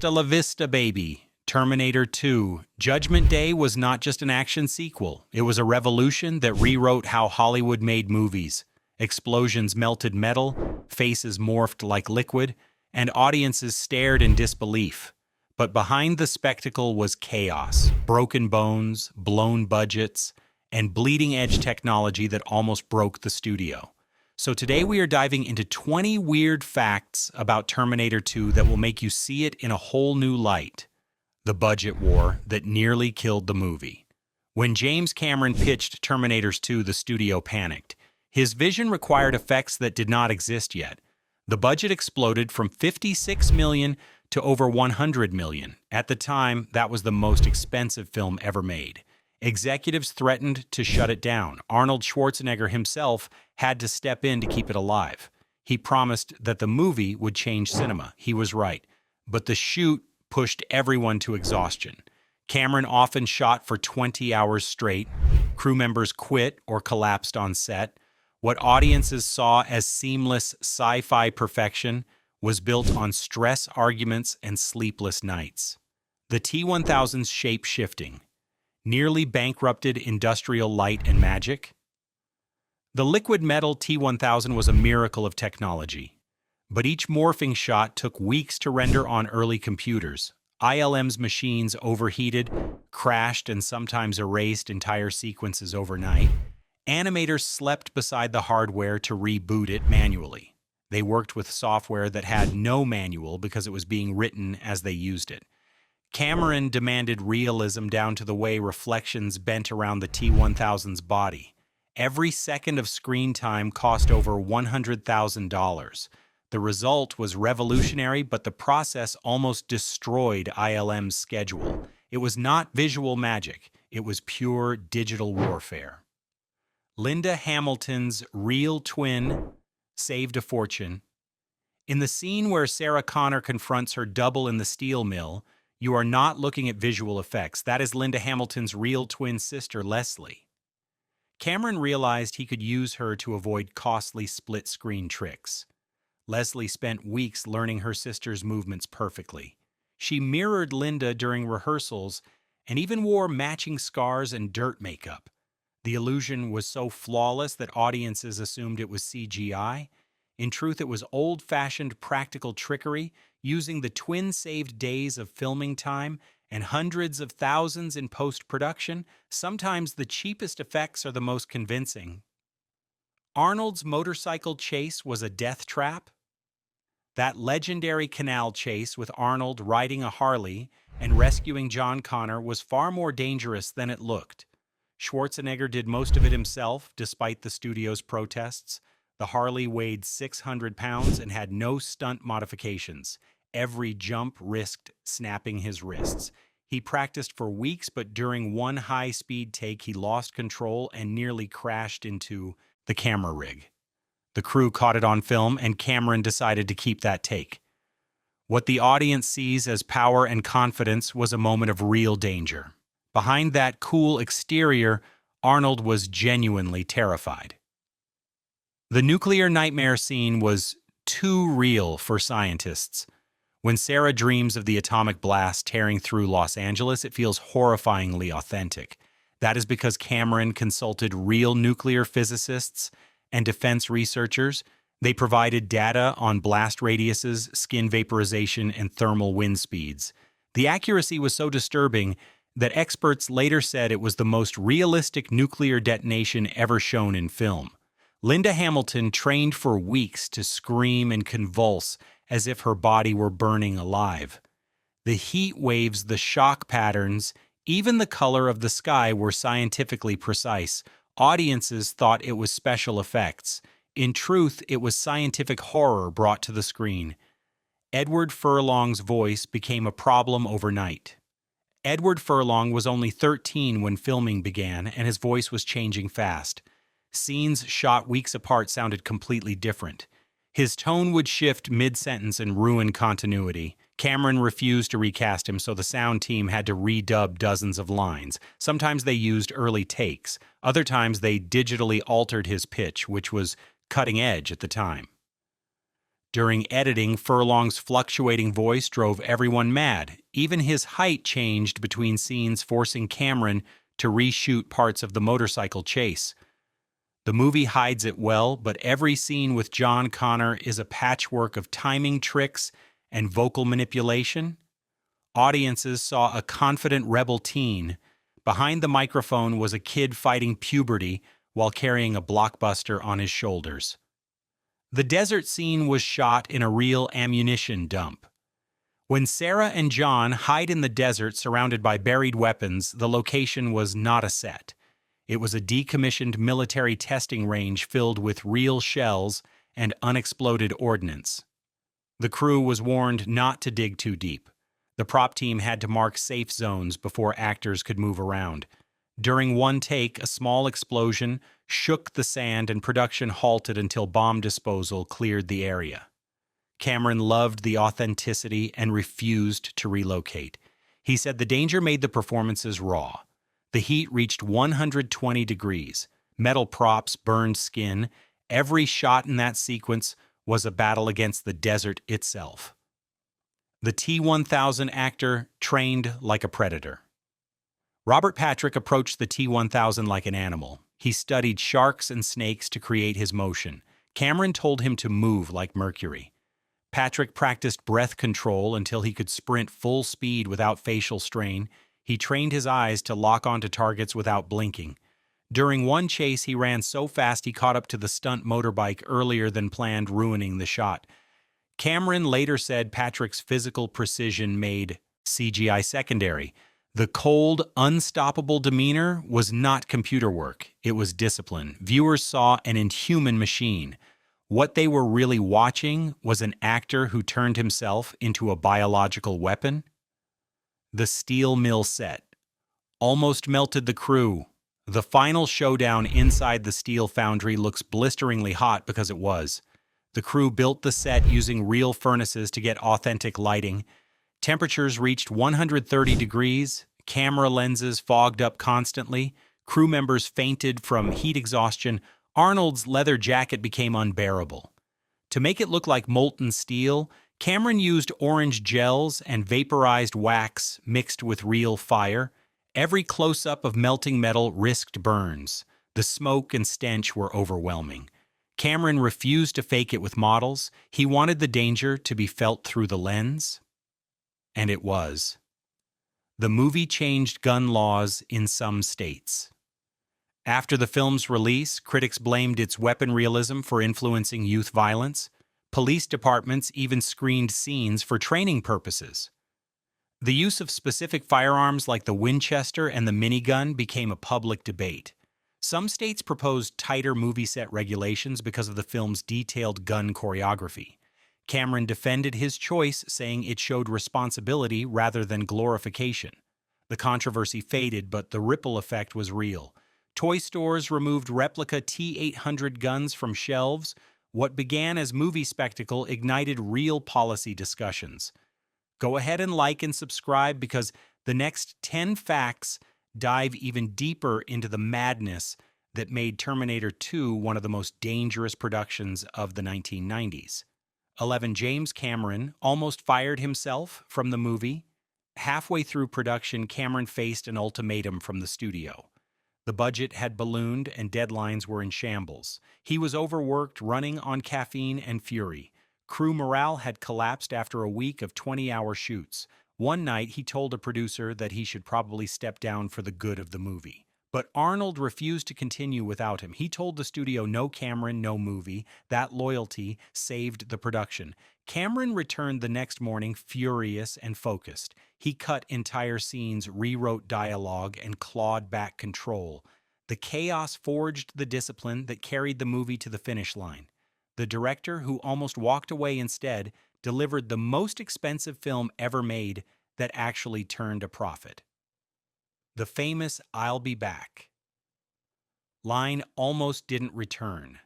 Hasta la vista, baby. Terminator 2. Judgment Day was not just an action sequel. It was a revolution that rewrote how Hollywood made movies. Explosions melted metal, faces morphed like liquid, and audiences stared in disbelief. But behind the spectacle was chaos, broken bones, blown budgets, and bleeding-edge technology that almost broke the studio. So today we are diving into 20 weird facts about Terminator 2 that will make you see it in a whole new light. The budget war that nearly killed the movie. When James Cameron pitched Terminator 2, the studio panicked. His vision required effects that did not exist yet. The budget exploded from $56 million to over $100 million. At the time, that was the most expensive film ever made. Executives threatened to shut it down. Arnold Schwarzenegger himself had to step in to keep it alive. He promised that the movie would change cinema. He was right. But the shoot pushed everyone to exhaustion. Cameron often shot for 20 hours straight. Crew members quit or collapsed on set. What audiences saw as seamless sci-fi perfection was built on stress arguments and sleepless nights. The T-1000's shape shifting. Nearly bankrupted industrial light and magic. The liquid metal T-1000 was a miracle of technology. But each morphing shot took weeks to render on early computers. ILM's machines overheated, crashed, and sometimes erased entire sequences overnight. Animators slept beside the hardware to reboot it manually. They worked with software that had no manual because it was being written as they used it. Cameron demanded realism down to the way reflections bent around the T-1000's body. Every second of screen time cost over $100,000. The result was revolutionary, but the process almost destroyed ILM's schedule. It was not visual magic. It was pure digital warfare. Linda Hamilton's real twin saved a fortune. In the scene where Sarah Connor confronts her double in the steel mill, you are not looking at visual effects. That is Linda Hamilton's real twin sister, Leslie. Cameron realized he could use her to avoid costly split-screen tricks. Leslie spent weeks learning her sister's movements perfectly. She mirrored Linda during rehearsals and even wore matching scars and dirt makeup. The illusion was so flawless that audiences assumed it was CGI. In truth, it was old-fashioned practical trickery, using the twin-saved days of filming time and hundreds of thousands in post-production. Sometimes the cheapest effects are the most convincing. Arnold's motorcycle chase was a death trap. That legendary canal chase with Arnold riding a Harley and rescuing John Connor was far more dangerous than it looked. Schwarzenegger did most of it himself, despite the studio's protests. The Harley weighed 600 pounds and had no stunt modifications. Every jump risked snapping his wrists. He practiced for weeks, but during one high-speed take, he lost control and nearly crashed into the camera rig. The crew caught it on film, and Cameron decided to keep that take. What the audience sees as power and confidence was a moment of real danger. Behind that cool exterior, Arnold was genuinely terrified. The nuclear nightmare scene was too real for scientists. When Sarah dreams of the atomic blast tearing through Los Angeles, it feels horrifyingly authentic. That is because Cameron consulted real nuclear physicists and defense researchers. They provided data on blast radiuses, skin vaporization, and thermal wind speeds. The accuracy was so disturbing that experts later said it was the most realistic nuclear detonation ever shown in film. Linda Hamilton trained for weeks to scream and convulse as if her body were burning alive. The heat waves, the shock patterns, even the color of the sky were scientifically precise. Audiences thought it was special effects. In truth, it was scientific horror brought to the screen. Edward Furlong's voice became a problem overnight. Edward Furlong was only 13 when filming began, and his voice was changing fast. Scenes shot weeks apart sounded completely different. His tone would shift mid-sentence and ruin continuity. Cameron refused to recast him, so the sound team had to redub dozens of lines. Sometimes they used early takes. Other times they digitally altered his pitch, which was cutting edge at the time. During editing, Furlong's fluctuating voice drove everyone mad. Even his height changed between scenes, forcing Cameron to reshoot parts of the motorcycle chase. The movie hides it well, but every scene with John Connor is a patchwork of timing tricks and vocal manipulation. Audiences saw a confident rebel teen. Behind the microphone was a kid fighting puberty while carrying a blockbuster on his shoulders. The desert scene was shot in a real ammunition dump. When Sarah and John hide in the desert surrounded by buried weapons, the location was not a set. It was a decommissioned military testing range filled with real shells and unexploded ordnance. The crew was warned not to dig too deep. The prop team had to mark safe zones before actors could move around. During one take, a small explosion shook the sand and production halted until bomb disposal cleared the area. Cameron loved the authenticity and refused to relocate. He said the danger made the performances raw. The heat reached 120 degrees. Metal props burned skin. Every shot in that sequence was a battle against the desert itself. The T-1000 actor trained like a predator. Robert Patrick approached the T-1000 like an animal. He studied sharks and snakes to create his motion. Cameron told him to move like Mercury. Patrick practiced breath control until he could sprint full speed without facial strain. He trained his eyes to lock onto targets without blinking. During one chase, he ran so fast he caught up to the stunt motorbike earlier than planned, ruining the shot. Cameron later said Patrick's physical precision made CGI secondary. The cold, unstoppable demeanor was not computer work. It was discipline. Viewers saw an inhuman machine. What they were really watching was an actor who turned himself into a biological weapon. The steel mill set almost melted the crew. The final showdown inside the steel foundry looks blisteringly hot because it was. The crew built the set using real furnaces to get authentic lighting. Temperatures reached 130 degrees, camera lenses fogged up constantly, crew members fainted from heat exhaustion. Arnold's leather jacket became unbearable. To make it look like molten steel, Cameron used orange gels and vaporized wax mixed with real fire. Every close-up of melting metal risked burns. The smoke and stench were overwhelming. Cameron refused to fake it with models. He wanted the danger to be felt through the lens. And it was. The movie changed gun laws in some states. After the film's release, critics blamed its weapon realism for influencing youth violence. Police departments even screened scenes for training purposes. The use of specific firearms like the Winchester and the minigun became a public debate. Some states proposed tighter movie set regulations because of the film's detailed gun choreography. Cameron defended his choice, saying it showed responsibility rather than glorification. The controversy faded, but the ripple effect was real. Toy stores removed replica T-800 guns from shelves. What began as movie spectacle ignited real policy discussions. Go ahead and like and subscribe because the next 10 facts dive even deeper into the madness that made Terminator 2 one of the most dangerous productions of the 1990s. 11. James Cameron almost fired himself from the movie. Halfway through production, Cameron faced an ultimatum from the studio. The budget had ballooned and deadlines were in shambles. He was overworked, running on caffeine and fury. Crew morale had collapsed after a week of 20-hour shoots. One night, he told a producer that he should probably step down for the good of the movie. But Arnold refused to continue without him. He told the studio, no Cameron, no movie. That loyalty saved the production. Cameron returned the next morning furious and focused. He cut entire scenes, rewrote dialogue, and clawed back control. The chaos forged the discipline that carried the movie to the finish line. The director, who almost walked away instead, delivered the most expensive film ever made that actually turned a profit. The famous "I'll be back" line almost didn't return.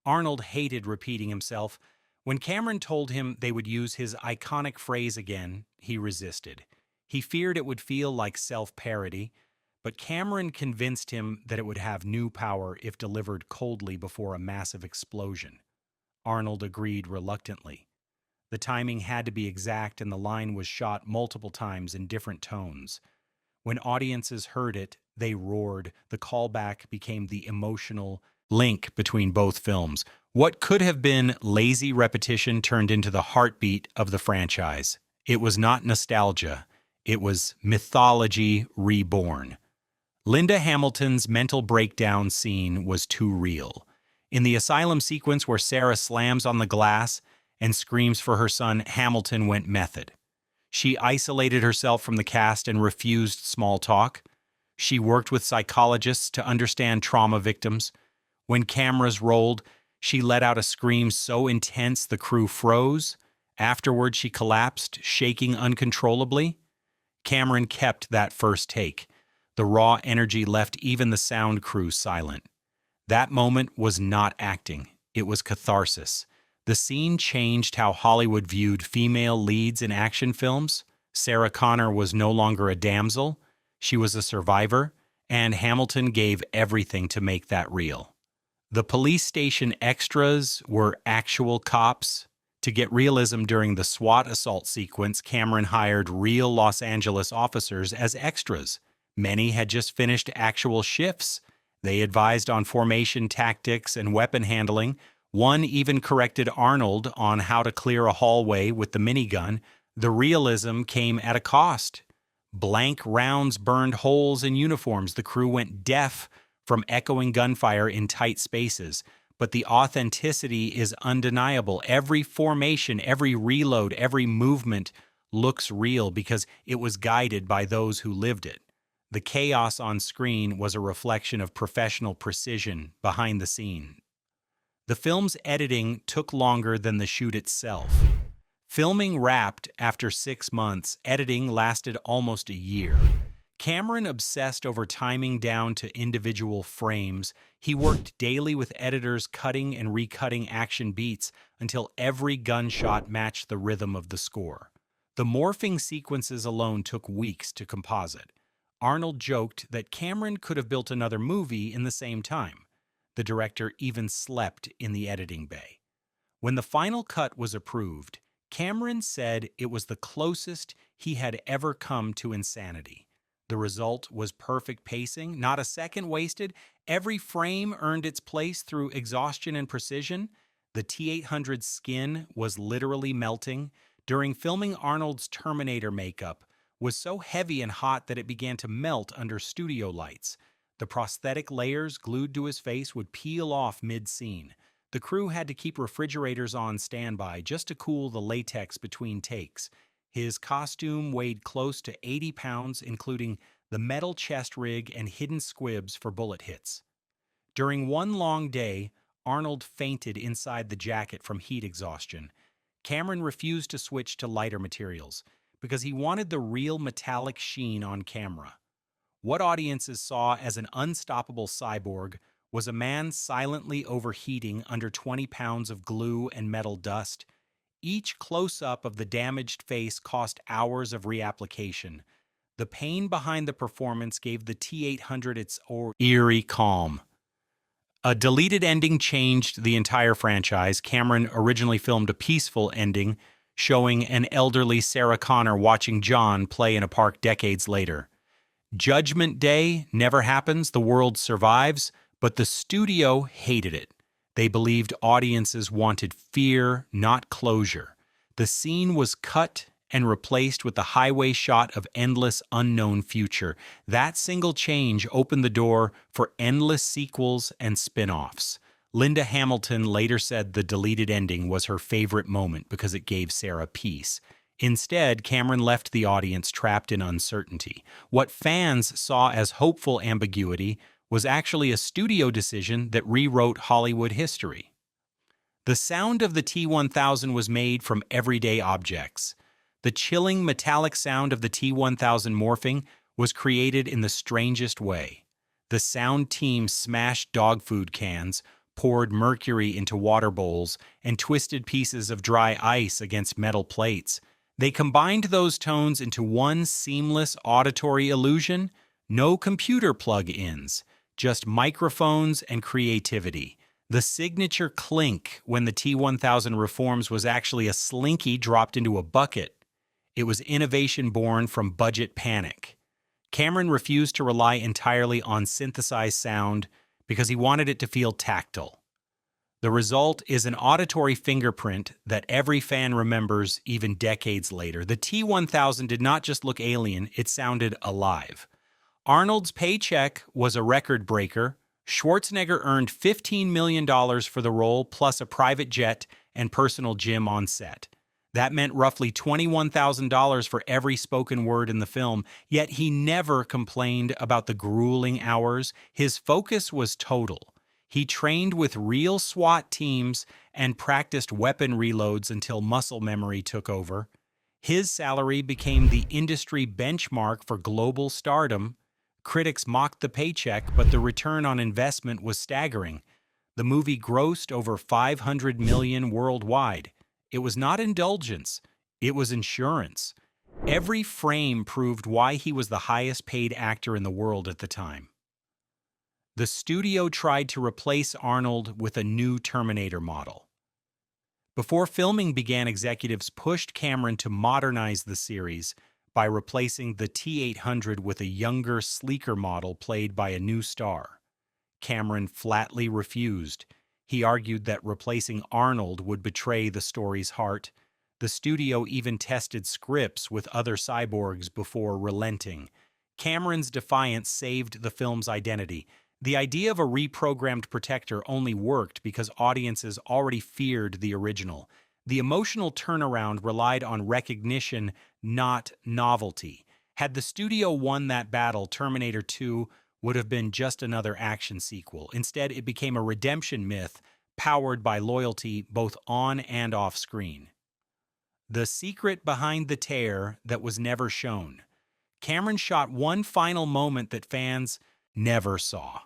Arnold hated repeating himself. When Cameron told him they would use his iconic phrase again, he resisted. He feared it would feel like self-parody, but Cameron convinced him that it would have new power if delivered coldly before a massive explosion. Arnold agreed reluctantly. The timing had to be exact, and the line was shot multiple times in different tones. When audiences heard it, they roared. The callback became the emotional link between both films. What could have been lazy repetition turned into the heartbeat of the franchise. It was not nostalgia, it was mythology reborn. Linda Hamilton's mental breakdown scene was too real. In the asylum sequence where Sarah slams on the glass and screams for her son, Hamilton went method. She isolated herself from the cast and refused small talk. She worked with psychologists to understand trauma victims. When cameras rolled, she let out a scream so intense the crew froze. Afterward, she collapsed, shaking uncontrollably. Cameron kept that first take. The raw energy left even the sound crew silent. That moment was not acting. It was catharsis. The scene changed how Hollywood viewed female leads in action films. Sarah Connor was no longer a damsel. She was a survivor, and Hamilton gave everything to make that real. The police station extras were actual cops. To get realism during the SWAT assault sequence, Cameron hired real Los Angeles officers as extras. Many had just finished actual shifts. They advised on formation tactics and weapon handling. One even corrected Arnold on how to clear a hallway with the minigun. The realism came at a cost. Blank rounds burned holes in uniforms. The crew went deaf from echoing gunfire in tight spaces. But the authenticity is undeniable. Every formation, every reload, every movement looks real because it was guided by those who lived it. The chaos on screen was a reflection of professional precision behind the scene. The film's editing took longer than the shoot itself. Filming wrapped after 6 months, editing lasted almost a year. Cameron obsessed over timing down to individual frames. He worked daily with editors cutting and recutting action beats until every gunshot matched the rhythm of the score. The morphing sequences alone took weeks to composite. Arnold joked that Cameron could have built another movie in the same time. The director even slept in the editing bay. When the final cut was approved, Cameron said it was the closest he had ever come to insanity. The result was perfect pacing, not a second wasted. Every frame earned its place through exhaustion and precision. The T-800's skin was literally melting. During filming, Arnold's Terminator makeup was so heavy and hot that it began to melt under studio lights. The prosthetic layers glued to his face would peel off mid-scene. The crew had to keep refrigerators on standby just to cool the latex between takes. His costume weighed close to 80 pounds, including the metal chest rig and hidden squibs for bullet hits. During one long day, Arnold fainted inside the jacket from heat exhaustion. Cameron refused to switch to lighter materials because he wanted the real metallic sheen on camera. What audiences saw as an unstoppable cyborg was a man silently overheating under 20 pounds of glue and metal dust. Each close-up of the damaged face cost hours of reapplication. The pain behind the performance gave the T-800 its eerie calm. A deleted ending changed the entire franchise. Cameron originally filmed a peaceful ending, showing an elderly Sarah Connor watching John play in a park decades later. Judgment Day never happens, the world survives, but the studio hated it. They believed audiences wanted fear, not closure. The scene was cut and replaced with the highway shot of endless unknown future. That single change opened the door for endless sequels and spin-offs. Linda Hamilton later said the deleted ending was her favorite moment because it gave Sarah peace. Instead, Cameron left the audience trapped in uncertainty. What fans saw as hopeful ambiguity was actually a studio decision that rewrote Hollywood history. The sound of the T-1000 was made from everyday objects. The chilling metallic sound of the T-1000 morphing was created in the strangest way. The sound team smashed dog food cans, poured mercury into water bowls, and twisted pieces of dry ice against metal plates. They combined those tones into one seamless auditory illusion. No computer plug-ins, just microphones and creativity. The signature clink when the T-1000 reforms was actually a slinky dropped into a bucket. It was innovation born from budget panic. Cameron refused to rely entirely on synthesized sound because he wanted it to feel tactile. The result is an auditory fingerprint that every fan remembers even decades later. The T-1000 did not just look alien, it sounded alive. Arnold's paycheck was a record breaker. Schwarzenegger earned $15 million for the role, plus a private jet and personal gym on set. That meant roughly $21,000 for every spoken word in the film, yet he never complained about the grueling hours. His focus was total. He trained with real SWAT teams and practiced weapon reloads until muscle memory took over. His salary became the industry benchmark for global stardom. Critics mocked the paycheck, but the return on investment was staggering. The movie grossed over $500 million worldwide. It was not indulgence, it was insurance. Every frame proved why he was the highest paid actor in the world at the time. The studio tried to replace Arnold with a new Terminator model. Before filming began, executives pushed Cameron to modernize the series by replacing the T-800 with a younger, sleeker model played by a new star. Cameron flatly refused. He argued that replacing Arnold would betray the story's heart. The studio even tested scripts with other cyborgs before relenting. Cameron's defiance saved the film's identity. The idea of a reprogrammed protector only worked because audiences already feared the original. The emotional turnaround relied on recognition, not novelty. Had the studio won that battle, Terminator 2 would have been just another action sequel. Instead, it became a redemption myth powered by loyalty both on and off screen. The secret behind the tear that was never shown. Cameron shot one final moment that fans never saw.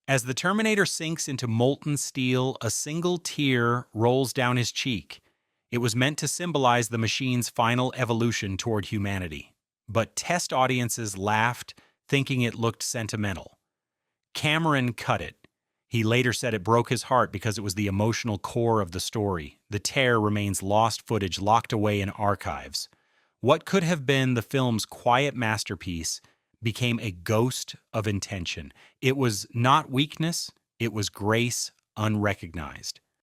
As the Terminator sinks into molten steel, a single tear rolls down his cheek. It was meant to symbolize the machine's final evolution toward humanity. But test audiences laughed, thinking it looked sentimental. Cameron cut it. He later said it broke his heart because it was the emotional core of the story. The tear remains lost footage locked away in archives. What could have been the film's quiet masterpiece became a ghost of intention. It was not weakness, it was grace unrecognized.